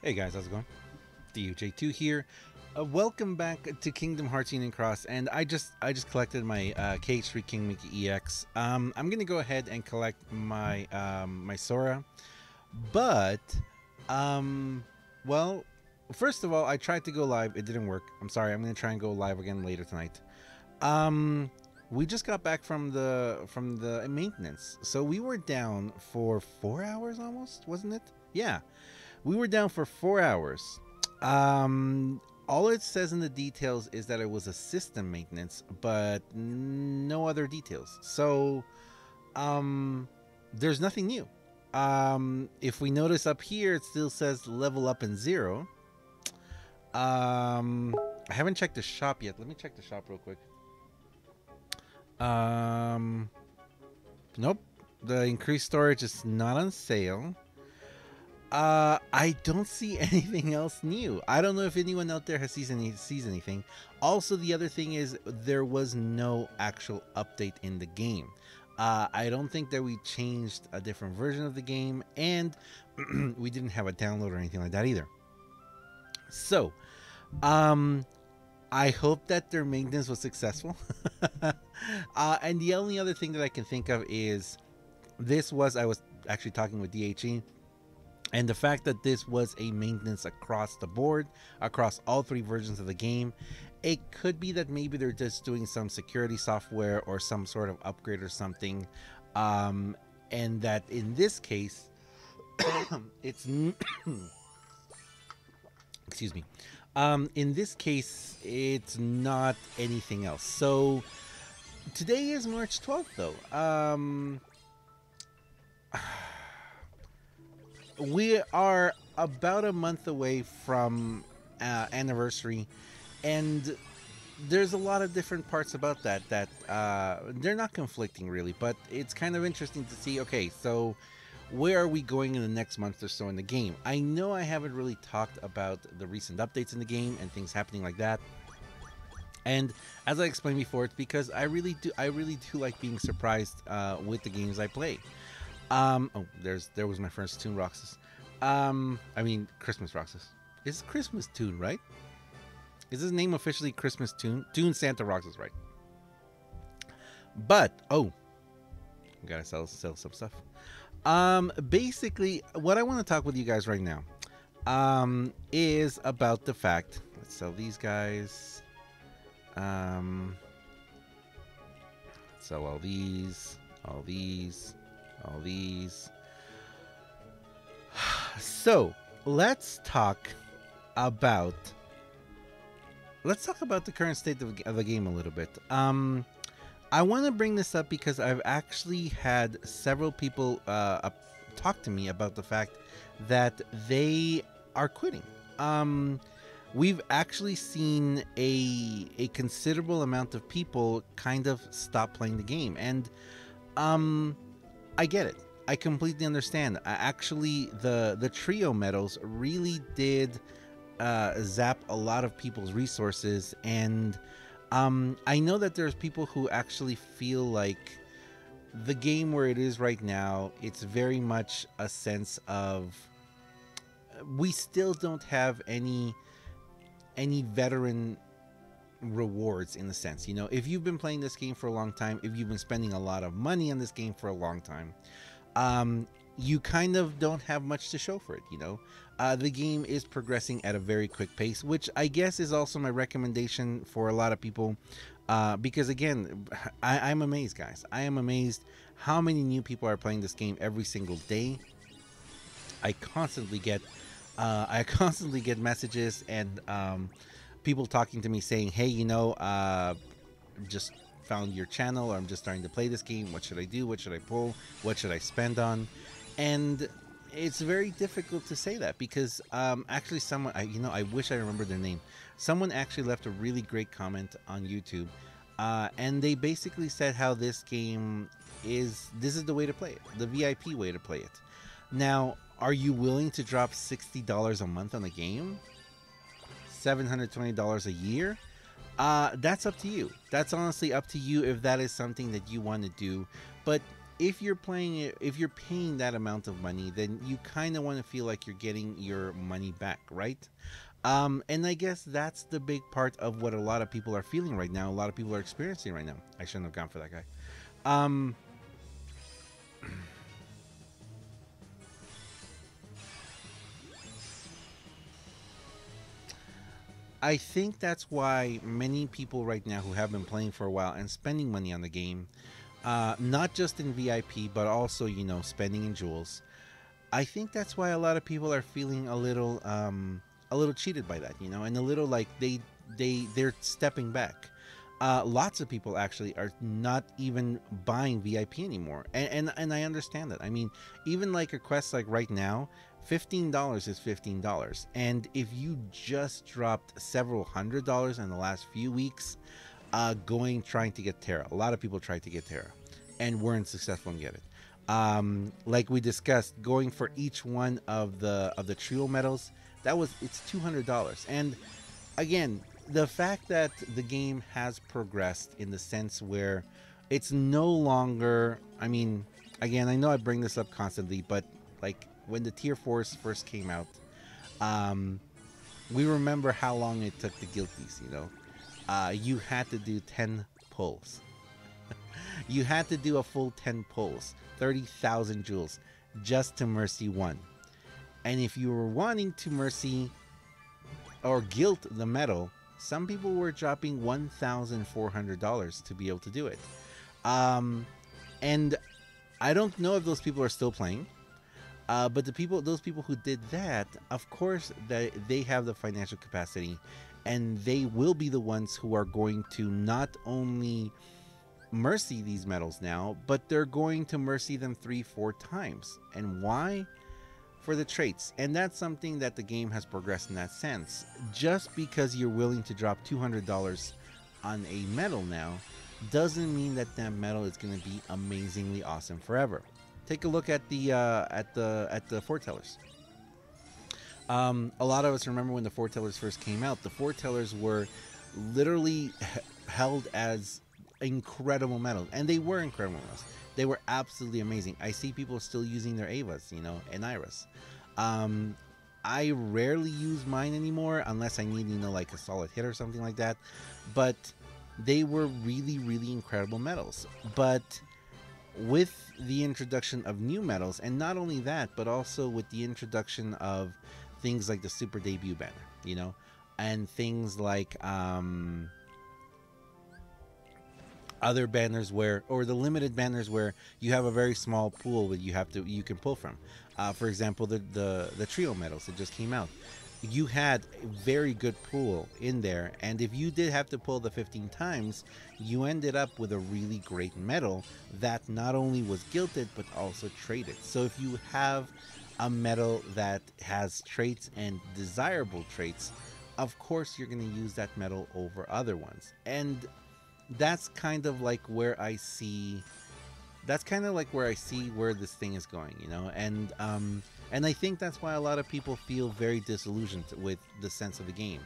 Hey guys, how's it going? DUJ2 here. Welcome back to Kingdom Hearts Union Cross, and I just collected my KH3 King Mickey EX. I'm gonna go ahead and collect my my Sora, but um, well, first of all, I tried to go live. It didn't work. I'm sorry. I'm gonna try and go live again later tonight. Um, we just got back from the maintenance, so we were down for 4 hours almost, wasn't it? Yeah, we were down for 4 hours. Um, all it says in the details is that it was a system maintenance, but no other details. So, um, there's nothing new. If we notice up here, it still says level up in 0. I haven't checked the shop yet. Let me check the shop real quick. Um, nope. The increased storage is not on sale. I don't see anything else new. I don't know if anyone out there sees anything. Also, the other thing is there was no actual update in the game. I don't think that we changed a different version of the game, and we didn't have a download or anything like that either. So, um, I hope that their maintenance was successful. And the only other thing that I can think of is I was actually talking with DHE, and the fact that this was a maintenance across the board, across all three versions of the game, it could be that maybe they're just doing some security software or some sort of upgrade or something. And that in this case, it's excuse me. In this case, it's not anything else. So today is March 12th, though. We are about a month away from anniversary, and there's a lot of different parts about that they're not conflicting really, but it's kind of interesting to see. Okay, so where are we going in the next month or so in the game? I know I haven't really talked about the recent updates in the game and things happening like that. And as I explained before, it's because I really do like being surprised with the games I play. Oh, there was my first Toon Roxas. I mean Christmas Roxas. It's Christmas Toon, right? Is his name officially Christmas Toon? Toon Santa Roxas, right? But gotta sell some stuff. Basically, what I want to talk with you guys right now, is about the fact. Let's sell these guys. Sell all these, all these, all these. So let's talk about the current state of the game a little bit. I want to bring this up because I've actually had several people talk to me about the fact that they are quitting. We've actually seen a considerable amount of people kind of stop playing the game, and I get it. I completely understand. Actually, the trio medals really did zap a lot of people's resources, and I know that there's people who actually feel like the game where it is right now, it's very much a sense of we still don't have any veteran rewards in the sense. If you've been playing this game for a long time, if you've been spending a lot of money on this game for a long time, you kind of don't have much to show for it. The game is progressing at a very quick pace, which I guess is also my recommendation for a lot of people, because again, I'm amazed, guys. I am amazed how many new people are playing this game every single day. I constantly get messages and people talking to me saying, hey, just found your channel, or I'm just starting to play this game. What should I do? What should I pull? What should I spend on? And it's very difficult to say that because actually someone, I wish I remembered their name. Someone actually left a really great comment on YouTube, and they basically said how this is the way to play it, the VIP way to play it. Now, are you willing to drop $60 a month on the game? $720 a year? That's up to you. That's honestly up to you if that is something that you want to do. But if you're playing it, if you're paying that amount of money, then you kind of want to feel like you're getting your money back, right? And I guess that's the big part of what a lot of people are feeling right now. A lot of people are experiencing right now. I shouldn't have gone for that guy. Um, I think that's why many people right now who have been playing for a while and spending money on the game, not just in VIP, but also, spending in jewels. I think that's why a lot of people are feeling a little cheated by that, and a little like they're stepping back. Lots of people actually are not even buying VIP anymore, and I understand that. I mean, even like a quest like right now, $15 is $15, and if you just dropped several $100s in the last few weeks, going trying to get Terra, a lot of people tried to get Terra, and weren't successful in get it. Like we discussed, going for each one of the trio medals, it's $200, and again, the fact that the game has progressed in the sense where it's no longer, I mean, again, I know I bring this up constantly, but like when the tier 4s first came out, um we remember how long it took the guilties. You had to do 10 pulls. You had to do a full 10 pulls, 30,000 jewels, just to mercy one. And if you were wanting to mercy or guilt the medal, some people were dropping $1,400 to be able to do it. Um, and I don't know if those people are still playing. But those people who did that, of course, they have the financial capacity, and they will be the ones who are going to not only mercy these medals now, but they're going to mercy them 3-4 times. And why? For the traits. And that's something that the game has progressed in that sense. Just because you're willing to drop $200 on a medal now doesn't mean that that medal is going to be amazingly awesome forever. Take a look at the foretellers. A lot of us remember when the foretellers first came out. The foretellers were literally held as incredible medals, and they were incredible medals. They were absolutely amazing. I see people still using their Avas, and Iris. I rarely use mine anymore unless I need, like a solid hit or something like that. But they were really, really incredible medals. But with the introduction of new medals, and not only that, but also with the introduction of things like the Super Debut banner, and things like other banners or the limited banners where you have a very small pool that you can pull from. For example, the trio medals that just came out. You had a very good pool in there, and if you did have to pull the 15 times, you ended up with a really great medal that not only was gilded but also traded. So if you have a medal that has traits and desirable traits, of course you're going to use that medal over other ones. And that's kind of like where I see where this thing is going, and I think that's why a lot of people feel very disillusioned with the sense of the game.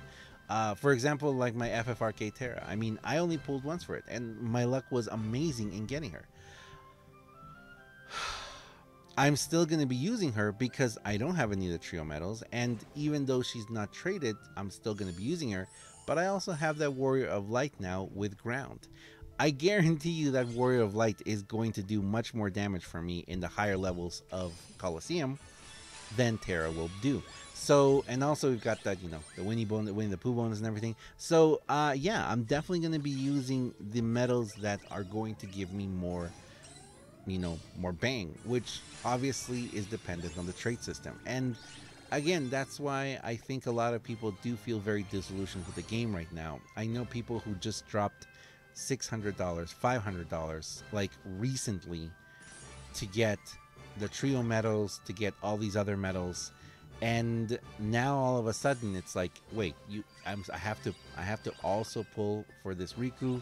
For example, like my FFRK Terra. I mean, I only pulled once for it, and my luck was amazing in getting her. I'm still going to be using her because I don't have any of the trio medals, and even though she's not traded, I'm still going to be using her. But I also have that Warrior of Light now with ground. I guarantee you that Warrior of Light is going to do much more damage for me in the higher levels of Colosseum than Terra will do. So, and also we've got that, the Winnie the Pooh bonus and everything. So, yeah, I'm definitely going to be using the medals that are going to give me more, more bang, which obviously is dependent on the trait system. And again, that's why I think a lot of people do feel very disillusioned with the game right now. I know people who just dropped $600, $500, like recently, to get the trio medals, to get all these other medals, and now all of a sudden it's like, wait, I have to also pull for this Riku,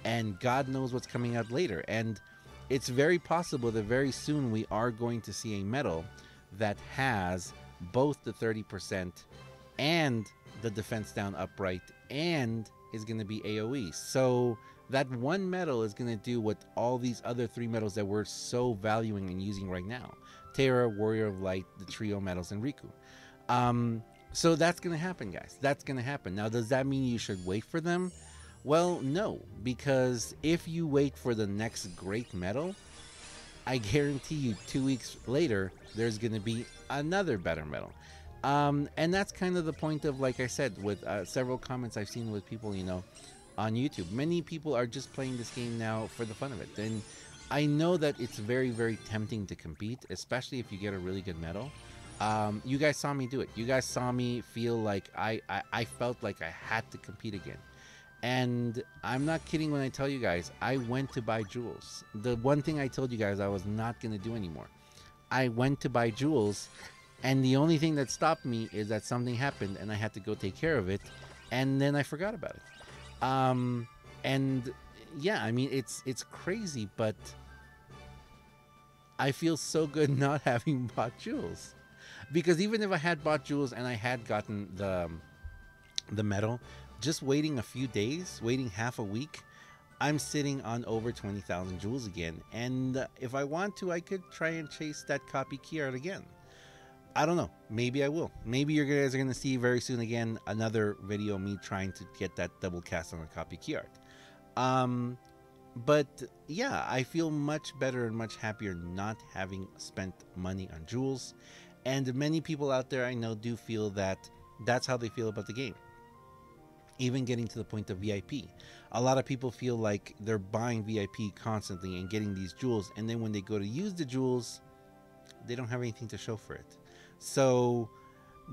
and God knows what's coming out later. And it's very possible that very soon we are going to see a medal that has both the 30% and the defense down upright, and is going to be AoE. So That one medal is going to do what all these other three medals that we're so valuing and using right now: Terra, Warrior of Light, the trio medals, and Riku. So that's going to happen, guys. That's going to happen. Now, does that mean you should wait for them? Well, no, because if you wait for the next great medal, I guarantee you 2 weeks later, there's going to be another better medal. And that's kind of the point of, like I said, with several comments I've seen with people, on YouTube. Many people are just playing this game now for the fun of it. And I know that it's very, very tempting to compete, especially if you get a really good medal. You guys saw me do it. You guys saw me feel like I felt like I had to compete again. And I'm not kidding when I tell you guys, I went to buy jewels. The one thing I told you guys I was not going to do anymore. I went to buy jewels, and the only thing that stopped me is that something happened and I had to go take care of it, and then I forgot about it. And yeah, I mean, it's crazy, but I feel so good not having bought jewels. Because even if I had bought jewels and I had gotten the medal, just waiting a few days, waiting half a week, I'm sitting on over 20,000 jewels again. And if I want to, I could try and chase that copy key art again. I don't know. Maybe I will. Maybe you guys are going to see very soon again another video of me trying to get that double cast on a copy key art. But yeah, I feel much better and much happier not having spent money on jewels. And many people out there I know do feel that that's how they feel about the game. Even getting to the point of VIP. A lot of people feel like they're buying VIP constantly and getting these jewels, and then when they go to use the jewels, they don't have anything to show for it. So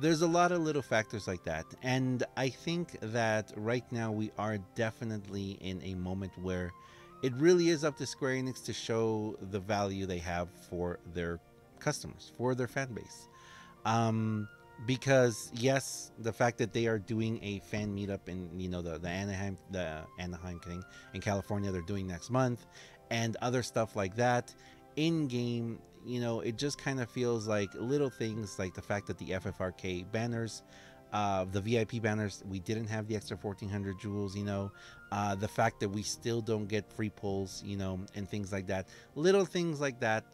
there's a lot of little factors like that. And I think that right now we are definitely in a moment where it really is up to Square Enix to show the value they have for their customers, for their fan base. Because yes, the fact that they are doing a fan meetup in the Anaheim thing in California, they're doing next month, and other stuff like that in game, it just kind of feels like little things like the fact that the FFRK banners, the VIP banners, we didn't have the extra 1,400 jewels, the fact that we still don't get free pulls, and things like that, little things like that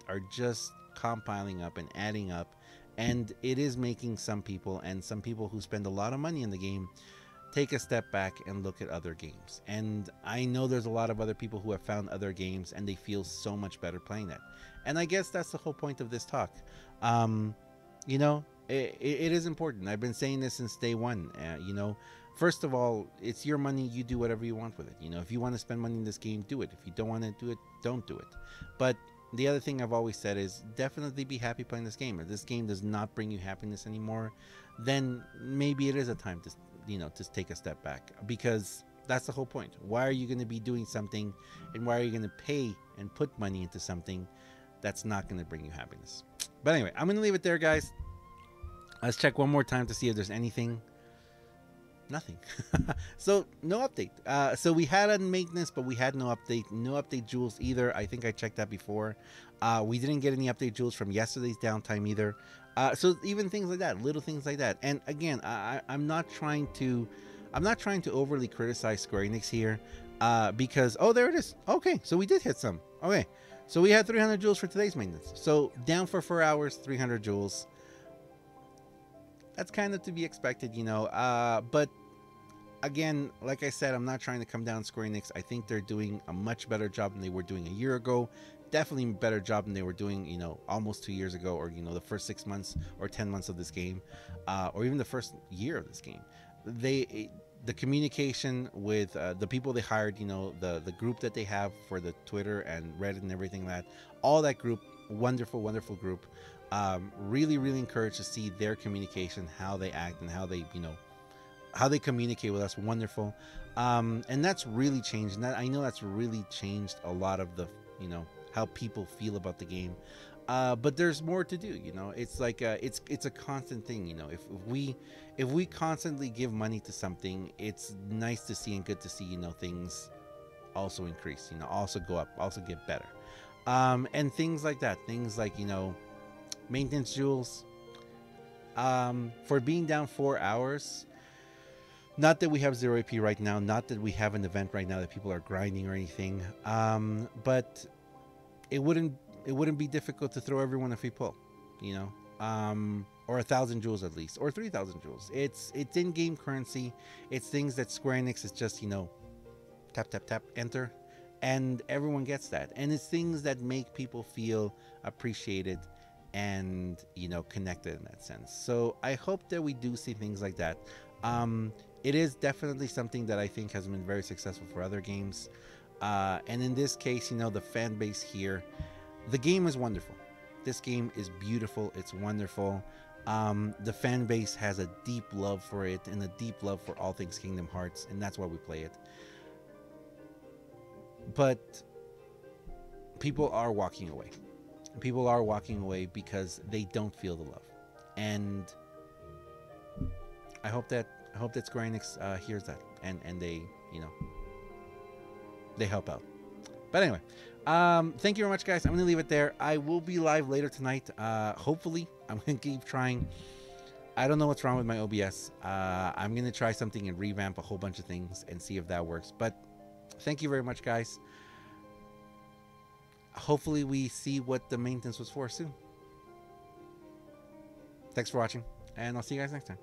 are just compiling up and adding up. And it is making some people, and some people who spend a lot of money in the game, take a step back and look at other games. And I know there's a lot of other people who have found other games and they feel so much better playing that. And I guess that's the whole point of this talk. It is important. I've been saying this since day one. First of all, it's your money. You do whatever you want with it. If you want to spend money in this game, do it. If you don't want to do it, don't do it. But the other thing I've always said is definitely be happy playing this game. If this game does not bring you happiness anymore, then maybe it is a time to, to take a step back, because that's the whole point. Why are you going to be doing something, and why are you going to pay and put money into something that's not going to bring you happiness? But anyway, I'm going to leave it there, guys. Let's check one more time to see if there's anything. Nothing. So no update. So we had a maintenance, but we had no update jewels either. I think I checked that before. We didn't get any update jewels from yesterday's downtime either. So even things like that, little things like that. And again, I'm not trying to overly criticize Square Enix here, because there it is. Okay, so we did hit some. Okay, so we had 300 jewels for today's maintenance. So down for 4 hours, 300 jewels. That's kind of to be expected, but again, like I said, I'm not trying to come down Square Enix. I think they're doing a much better job than they were doing a year ago. Definitely a better job than they were doing, almost 2 years ago, or, the first 6 months or 10 months of this game, or even the first year of this game. The communication with the people they hired, the group that they have for the Twitter and Reddit and everything like that, all that group, wonderful, wonderful group. Really, really encouraged to see their communication, how they act and how they, how they communicate with us. Wonderful. And that's really changed. And I know that's really changed a lot of the, how people feel about the game. But there's more to do, it's like, it's a constant thing. If we constantly give money to something, it's nice to see and good to see, things also increase, also go up, also get better. And things like that, things like, maintenance jewels, for being down 4 hours. Not that we have 0 AP right now, not that we have an event right now that people are grinding or anything, but it wouldn't it wouldn't be difficult to throw everyone a free pull, you know, or 1,000 jewels at least, or 3,000 jewels. It's in-game currency. It's things that Square Enix is just, you know, tap tap tap enter, and everyone gets that. And it's things that make people feel appreciated and, you know, connected in that sense. So I hope that we do see things like that. Um, it is definitely something that I think has been very successful for other games. And in this case, you know, the fan base here, the game is wonderful. This game is beautiful. It's wonderful. The fan base has a deep love for it and a deep love for all things Kingdom Hearts, and that's why we play it. But people are walking away. People are walking away because they don't feel the love, and I hope that Square Enix hears that, and they, you know, they help out. But anyway, thank you very much, guys. I'm gonna leave it there. I will be live later tonight. Hopefully, I'm gonna keep trying. I don't know what's wrong with my OBS. I'm gonna try something and revamp a whole bunch of things and see if that works. But thank you very much, guys. Hopefully, we see what the maintenance was for soon. Thanks for watching, and I'll see you guys next time.